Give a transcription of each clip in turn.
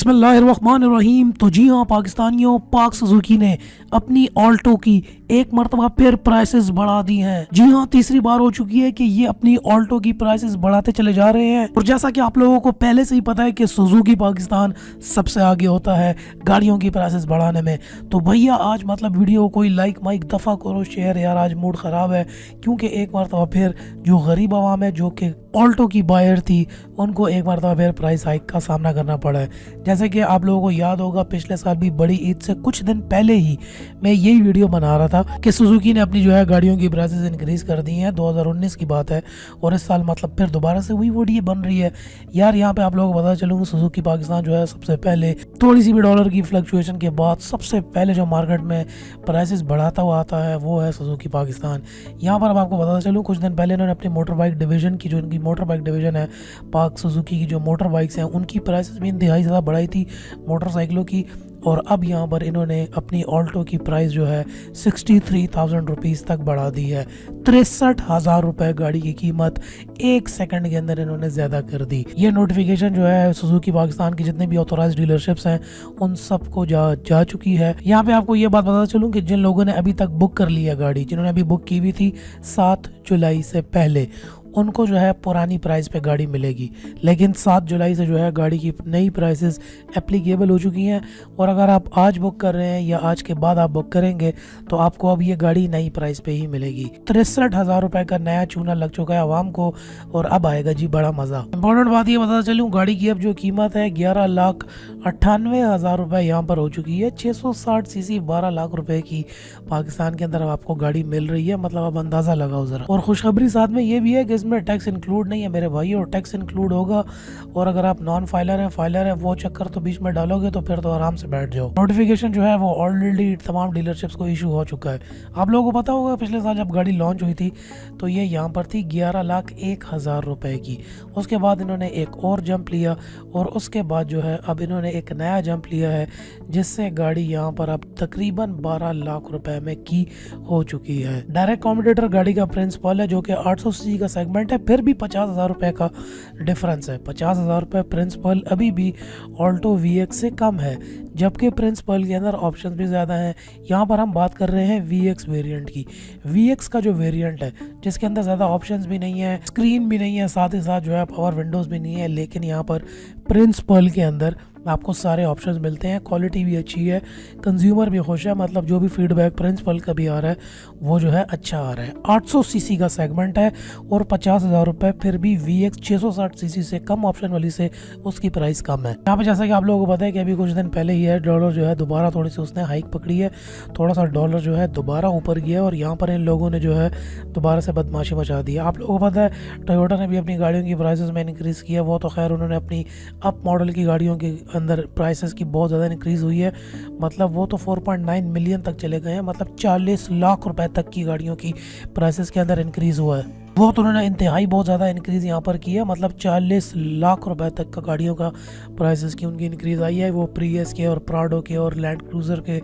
बिस्मिल्लाहिर्रहमानिर्रहीम। तो जी हाँ पाकिस्तानियों, पाक सुजुकी ने अपनी ऑल्टो की एक मरतबा फिर प्राइसेस बढ़ा दी हैं। जी हाँ, तीसरी बार हो चुकी है कि ये अपनी ऑल्टो की प्राइसेस बढ़ाते चले जा रहे हैं। और जैसा कि आप लोगों को पहले से ही पता है कि सुजुकी पाकिस्तान सबसे आगे होता है गाड़ियों की प्राइसेस बढ़ाने में। तो भैया आज मतलब वीडियो कोई लाइक माइक दफ़ा करो शेयर, यार आज मूड ख़राब है क्योंकि एक मरतबा फिर जो गरीब आवाम है जो कि ऑल्टो की बायर थी उनको एक मरतबा फिर प्राइस हाइक का सामना करना पड़ा है। जैसे कि आप लोगों को याद होगा पिछले साल भी बड़ी ईद से कुछ दिन पहले ही मैं यही वीडियो बना रहा था कि सुजुकी ने अपनी जो है गाड़ियों की प्राइसेस इंक्रीज कर दी हैं। 2019 की बात है और इस साल मतलब फिर दोबारा से वही वीडियो बन रही है। यार यहाँ पे आप लोगों को पता चलूँगा सुजुकी पाकिस्तान जो है सबसे पहले थोड़ी सी भी डॉलर की फ्लक्चुएशन के बाद सबसे पहले जो मार्केट में प्राइसेस बढ़ाता हुआ आता है वो है सुजुकी पाकिस्तान। यहाँ पर अब आपको बताता चलूँ कुछ दिन पहले इन्होंने अपनी मोटर बाइक डिवीजन की, जो इनकी मोटर बाइक डिवीजन है पाक सुजुकी की, जो मोटर बाइक्स हैं उनकी प्राइसेस भी इंतहाई ज़्यादा बढ़ाई थी मोटरसाइकिलों की। और अब यहाँ पर इन्होंने अपनी ऑल्टो की प्राइस जो है 63,000 रुपीज़ तक बढ़ा दी है। 63,000 रुपये गाड़ी की कीमत एक सेकंड के अंदर इन्होंने ज़्यादा कर दी। ये नोटिफिकेशन जो है सुजुकी पाकिस्तान की जितने भी ऑथोराइज्ड डीलरशिप्स हैं उन सबको जा चुकी है। यहाँ पे आपको ये बात बता चलूँ कि जिन लोगों ने अभी तक बुक कर ली है गाड़ी, जिन्होंने अभी बुक की हुई थी 7 जुलाई से पहले, उनको जो है पुरानी प्राइस पे गाड़ी मिलेगी। लेकिन 7 जुलाई से जो है गाड़ी की नई प्राइसेस एप्लीकेबल हो चुकी हैं। और अगर आप आज बुक कर रहे हैं या आज के बाद आप बुक करेंगे तो आपको अब ये गाड़ी नई प्राइस पे ही मिलेगी। 63,000 रुपये का नया चूना लग चुका है आवाम को और अब आएगा जी बड़ा मज़ा। इंपॉर्टेंट बात ये बता चलूँ, गाड़ी की अब जो कीमत है 11,98,000 रुपये यहाँ पर हो चुकी है। 660 सीसी 12 लाख रुपए की पाकिस्तान के अंदर अब आपको गाड़ी मिल रही है। मतलब अब अंदाज़ा लगाओ ज़रा। और खुशखबरी साथ में ये भी है कि इसमें टैक्स इंक्लूड नहीं है मेरे भाई, और टैक्स इंक्लूड होगा। और अगर आप नॉन फाइलर है वो चक्कर तो बीच में डालोगे तो फिर तो आराम से बैठ जाओ। नोटिफिकेशन जो है वो ऑलरेडी तमाम डीलरशिप्स को इशू हो चुका है। आप लोगों को पता होगा पिछले साल जब गाड़ी लॉन्च हुई थी तो ये यहाँ पर थी 11,01,000 रुपए की। उसके बाद इन्होंने एक और जंप लिया और उसके बाद जो है अब इन्होंने एक नया जंप लिया है जिससे गाड़ी यहाँ पर अब तकरीबन 12 लाख रुपए में की हो चुकी है। डायरेक्ट कॉम्पिटिटर गाड़ी का प्रिंसिपल है जो कि 800 सीसी का सेगमेंट है, फिर भी 50,000 रुपये का डिफरेंस है। 50,000 रुपये प्रिंसिपल अभी भी ऑल्टो VX से कम है, जबकि प्रिंसिपल के अंदर ऑप्शंस भी ज़्यादा हैं। यहाँ पर हम बात कर रहे हैं VX वेरिएंट की। VX का जो वेरिएंट है जिसके अंदर ज़्यादा ऑप्शंस भी नहीं है, स्क्रीन भी नहीं है, साथ ही साथ जो है पावर विंडोज़ भी नहीं है, लेकिन यहाँ पर प्रिंसिपल के अंदर आपको सारे ऑप्शंस मिलते हैं। क्वालिटी भी अच्छी है, कंज्यूमर भी खुश है। मतलब जो भी फीडबैक प्रिंसिपल का भी आ रहा है वो जो है अच्छा आ रहा है। 800 सीसी का सेगमेंट है और 50,000 रुपये, फिर भी VX 660 सीसी से कम ऑप्शन वाली से उसकी प्राइस कम है। यहाँ पे जैसा कि आप लोगों को पता है कि अभी कुछ दिन पहले ही है डॉलर जो है दोबारा थोड़ी सी उसने हाइक पकड़ी है, थोड़ा सा डॉलर जो है दोबारा ऊपर गया और यहाँ पर इन लोगों ने जो है दोबारा से बदमाशी मचा दी है। आप लोगों को पता है टोयोटा ने भी अपनी गाड़ियों की प्राइसेस में इंक्रीज़ किया। वो तो खैर उन्होंने अपनी अप मॉडल की गाड़ियों के अंदर प्राइसेस की बहुत ज़्यादा इंक्रीज़ हुई है। मतलब वो तो 4.9 मिलियन तक चले गए हैं। मतलब 40 लाख रुपए तक की गाड़ियों की प्राइसेस के अंदर इंक्रीज़ हुआ है। वो तो उन्होंने इंतहाई बहुत ज़्यादा इंक्रीज़ यहाँ पर की है। मतलब 40 लाख रुपए तक का गाड़ियों का प्राइसेस की उनकी इंक्रीज़ आई है। वो प्रियस के और प्राडो के और लैंड क्रूज़र के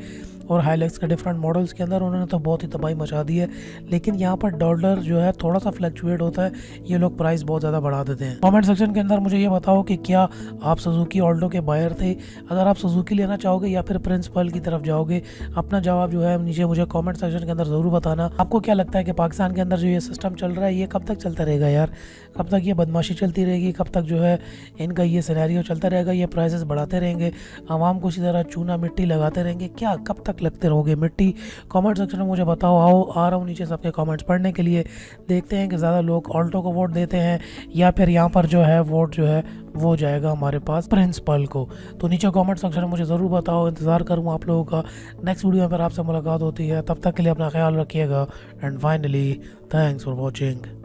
और हाईलैक्स के डिफरेंट मॉडल्स के अंदर उन्होंने तो बहुत ही तबाही मचा दी है। लेकिन यहाँ पर डॉलर जो है थोड़ा सा फ्लक्चुएट होता है, ये लोग प्राइस बहुत ज़्यादा बढ़ा देते हैं। कमेंट सेक्शन के अंदर मुझे ये बताओ कि क्या आप सुजुकी ऑल्टो के बायर थे? अगर आप सुजुकी लेना चाहोगे या फिर प्रिंसिपल की तरफ जाओगे, अपना जवाब जो है नीचे मुझे कमेंट सेक्शन के अंदर ज़रूर बताना। आपको क्या लगता है कि पाकिस्तान के अंदर जो ये सिस्टम चल रहा है ये कब तक चलता रहेगा यार? कब तक ये बदमाशी चलती रहेगी? कब तक जो है इनका ये सिनेरियो चलता रहेगा? ये प्राइसेस बढ़ाते रहेंगे, आवाम को इसी तरह चूना मिट्टी लगाते रहेंगे? क्या कब तक लगते रहोगे मिट्टी? कमेंट सेक्शन में मुझे बताओ। आओ आ रहा हूँ नीचे सबके कमेंट्स पढ़ने के लिए। देखते हैं कि ज़्यादा लोग ऑल्टो को वोट देते हैं या फिर यहाँ पर जो है वोट जो है वो जाएगा हमारे पास प्रिंसिपल को। तो नीचे कमेंट सेक्शन में मुझे ज़रूर बताओ। इंतज़ार करूँ आप लोगों का। नेक्स्ट वीडियो में फिर आपसे मुलाकात होती है, तब तक के लिए अपना ख्याल रखिएगा। And finally thanks for watching.